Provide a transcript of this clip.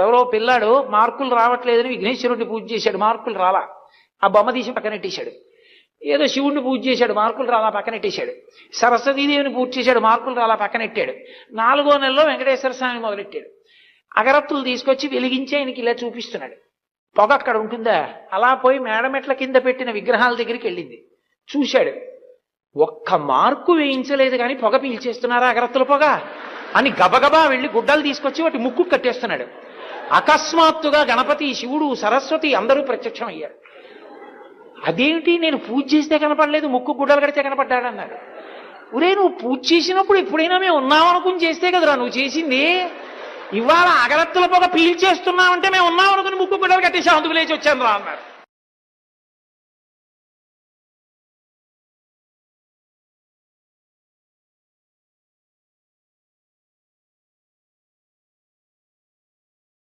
ఎవరో పిల్లాడు మార్కులు రావట్లేదని విఘ్నేశ్వరుడిని పూజ చేశాడు, మార్కులు రాలా. ఆ బొమ్మ తీసి పక్కనెట్టేశాడు. ఏదో శివుడిని పూజ చేశాడు, మార్కులు రాలా, పక్కనెట్టేశాడు. సరస్వతీదేవిని పూజ చేశాడు, మార్కులు రాలా, పక్కనెట్టాడు. 4వ నెలలో వెంకటేశ్వర స్వామి మొదలెట్టాడు. అగరత్తులు తీసుకొచ్చి వెలిగించి ఆయనకి ఇలా చూపిస్తున్నాడు. పొగ అక్కడ ఉంటుందా? అలా పోయి మేడమెట్ల కింద పెట్టిన విగ్రహాల దగ్గరికి వెళ్ళింది. చూశాడు, ఒక్క మార్కు వేయించలేదు కానీ పొగ పీల్చేస్తున్నారా అగరత్తుల పొగ అని గబగబా వెళ్ళి గుడ్డలు తీసుకొచ్చి వాటి ముక్కు కట్టేస్తున్నాడు. అకస్మాత్తుగా గణపతి, శివుడు, సరస్వతి అందరూ ప్రత్యక్షమయ్యారు. అదేమిటి, నేను పూజ చేస్తే కనపడలేదు, ముక్కు గుడ్డలు కడితే కనపడ్డాడన్నాడు. ఒరే, నువ్వు పూజ చేసినప్పుడు ఎప్పుడైనా మేము ఉన్నామనుకుని చేస్తే కదరా నువ్వు చేసింది. ఇవాళ అగరత్తుల పొగ పీల్చేస్తున్నావంటే మేము ఉన్నామనుకుని ముక్కు గుడ్డలు కట్టేసి అందుకు లేచి వచ్చాను రా అన్నాడు.